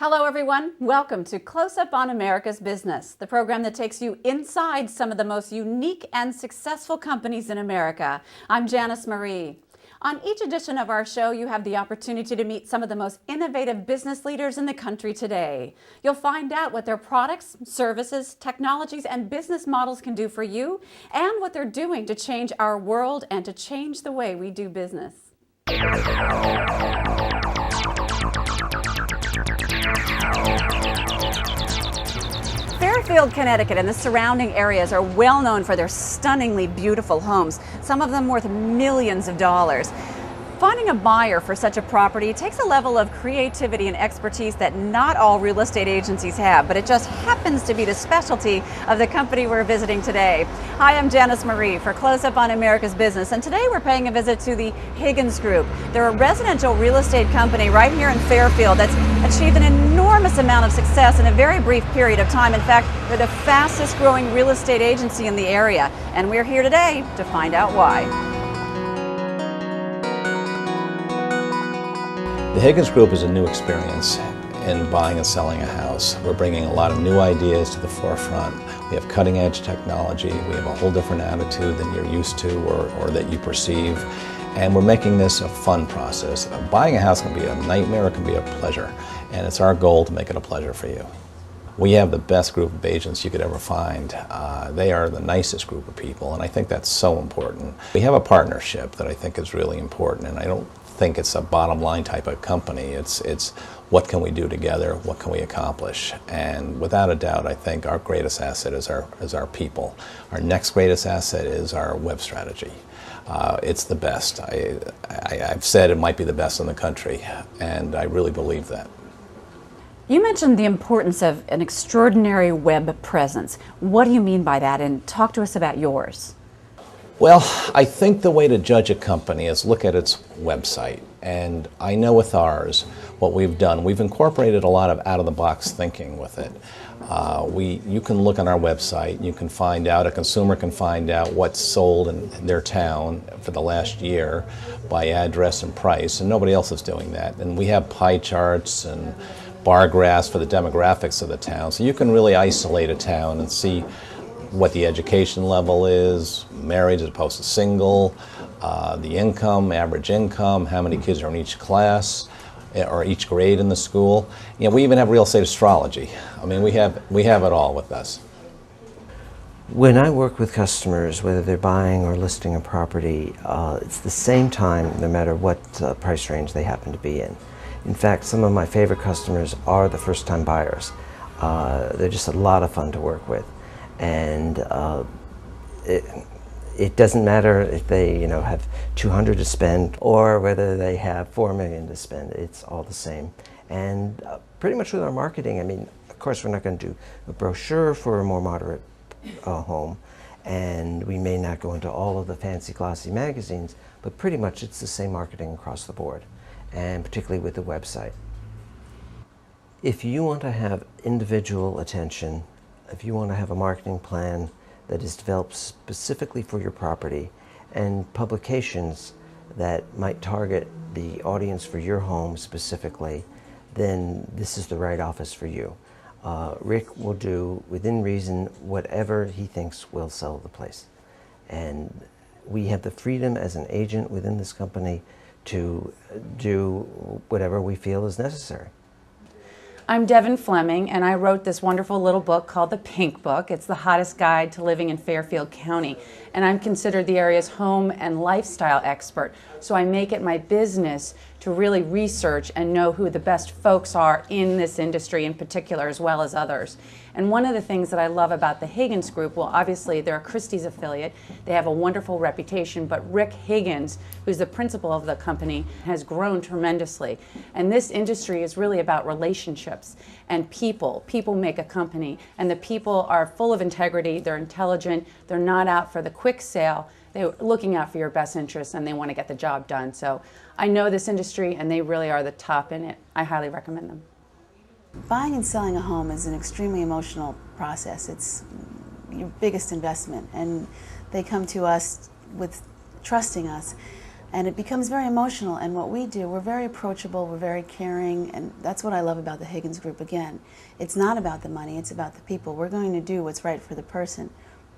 Hello everyone, welcome to Close Up on America's Business, the program that takes you inside some of the most unique and successful companies in America. I'm Janice Marie. On each edition of our show, you have the opportunity to meet some of the most innovative business leaders in the country today. You'll find out what their products, services, technologies, and business models can do for you, and what they're doing to change our world and to change the way we do business. Fairfield, Connecticut and the surrounding areas are well known for their stunningly beautiful homes, some of them worth millions of dollars. Finding a buyer for such a property takes a level of creativity and expertise that not all real estate agencies have, but it just happens to be the specialty of the company we're visiting today. Hi, I'm Janice Marie for Close Up on America's Business, and today we're paying a visit to the Higgins Group. They're a residential real estate company right here in Fairfield that's achieved an enormous amount of success in a very brief period of time. In fact, they're the fastest growing real estate agency in the area, and we're here today to find out why. The Higgins Group is a new experience in buying and selling a house. We're bringing a lot of new ideas to the forefront. We have cutting edge technology. We have a whole different attitude than you're used to or that you perceive. And we're making this a fun process. Buying a house can be a nightmare, it can be a pleasure. And it's our goal to make it a pleasure for you. We have the best group of agents you could ever find. They are the nicest group of people, and I think that's so important. We have a partnership that I think is really important, and I don't think it's a bottom line type of company. It's what can we do together, what can we accomplish, and without a doubt I think our greatest asset is our people. Our next greatest asset is our web strategy. It's the best. I've said it might be the best in the country, and I really believe that. You mentioned the importance of an extraordinary web presence. What do you mean by that? And talk to us about yours. Well, I think the way to judge a company is look at its website. And I know with ours, what we've done, we've incorporated a lot of out-of-the-box thinking with it. You can look on our website, you can find out, a consumer can find out what's sold in their town for the last year by address and price, and nobody else is doing that. And we have pie charts and bar graphs for the demographics of the town, so you can really isolate a town and see what the education level is, married as opposed to single, the income, average income, how many kids are in each class or each grade in the school. You know, we even have real estate astrology. I mean, we have it all with us. When I work with customers, whether they're buying or listing a property, it's the same time no matter what price range they happen to be in. In fact, some of my favorite customers are the first-time buyers. They're just a lot of fun to work with. And it doesn't matter if they have $200 to spend or whether they have $4 million to spend. It's all the same. And pretty much with our marketing, I mean, of course we're not going to do a brochure for a more moderate home, and we may not go into all of the fancy glossy magazines, but pretty much it's the same marketing across the board, and particularly with the website. If you want to have individual attention, if you want to have a marketing plan that is developed specifically for your property and publications that might target the audience for your home specifically, then this is the right office for you. Rick will do, within reason, whatever he thinks will sell the place. And we have the freedom as an agent within this company to do whatever we feel is necessary. I'm Devin Fleming, and I wrote this wonderful little book called The Pink Book. It's the hottest guide to living in Fairfield County, and I'm considered the area's home and lifestyle expert. So I make it my business to really research and know who the best folks are in this industry in particular, as well as others. And one of the things that I love about the Higgins Group, well, obviously they're a Christie's affiliate. They have a wonderful reputation, but Rick Higgins, who's the principal of the company, has grown tremendously. And this industry is really about relationships and people. People make a company, and the people are full of integrity, they're intelligent, they're not out for the quick sale. They're looking out for your best interests, and they want to get the job done. So I know this industry, and they really are the top in it. I highly recommend them. Buying and selling a home is an extremely emotional process. It's your biggest investment, and they come to us with trusting us. And it becomes very emotional, and what we do, we're very approachable, we're very caring, and that's what I love about the Higgins Group. Again, it's not about the money, it's about the people. We're going to do what's right for the person.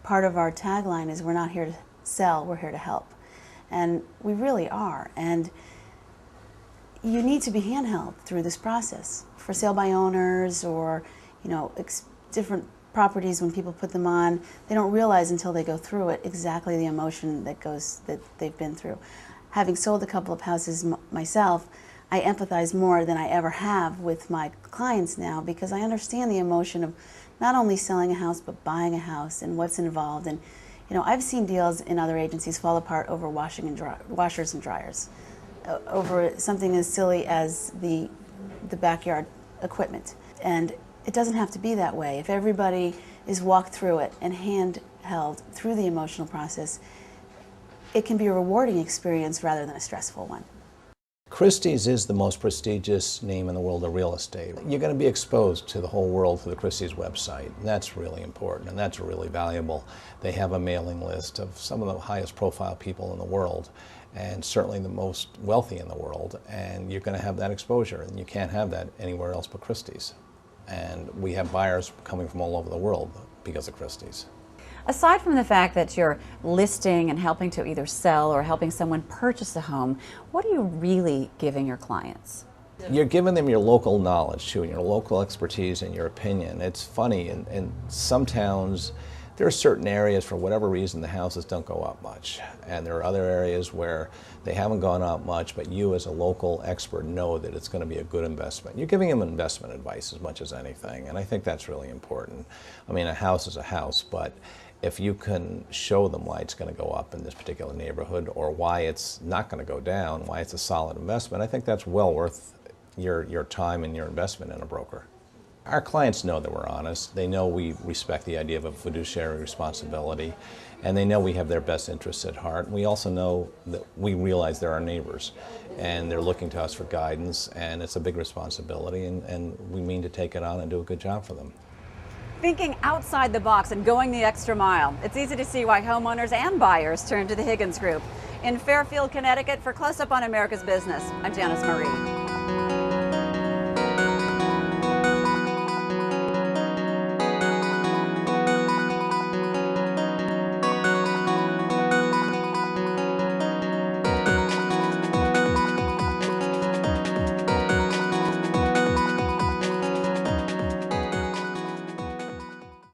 Part of our tagline is we're not here to sell, we're here to help. And we really are. And you need to be handheld through this process. For sale by owners or, you know, different properties, when people put them on, they don't realize until they go through it exactly the emotion that they've been through. Having sold a couple of houses myself, I empathize more than I ever have with my clients now, because I understand the emotion of not only selling a house but buying a house and what's involved. And you know, I've seen deals in other agencies fall apart over washers and dryers, over something as silly as the backyard equipment. And it doesn't have to be that way. If everybody is walked through it and handheld through the emotional process, it can be a rewarding experience rather than a stressful one. Christie's is the most prestigious name in the world of real estate. You're going to be exposed to the whole world through the Christie's website, and that's really important, and that's really valuable. They have a mailing list of some of the highest profile people in the world, and certainly the most wealthy in the world, and you're going to have that exposure, and you can't have that anywhere else but Christie's. And we have buyers coming from all over the world because of Christie's. Aside from the fact that you're listing and helping to either sell or helping someone purchase a home, what are you really giving your clients? You're giving them your local knowledge too, and your local expertise and your opinion. It's funny, in some towns, there are certain areas, for whatever reason, the houses don't go up much. And there are other areas where they haven't gone up much, but you as a local expert know that it's going to be a good investment. You're giving them investment advice as much as anything, and I think that's really important. I mean, a house is a house, but if you can show them why it's going to go up in this particular neighborhood, or why it's not going to go down, why it's a solid investment, I think that's well worth your time and your investment in a broker. Our clients know that we're honest. They know we respect the idea of a fiduciary responsibility, and they know we have their best interests at heart. We also know that we realize they're our neighbors, and they're looking to us for guidance, and it's a big responsibility, and we mean to take it on and do a good job for them. Thinking outside the box and going the extra mile. It's easy to see why homeowners and buyers turn to the Higgins Group. In Fairfield, Connecticut, for Close Up on America's Business, I'm Janice Marie.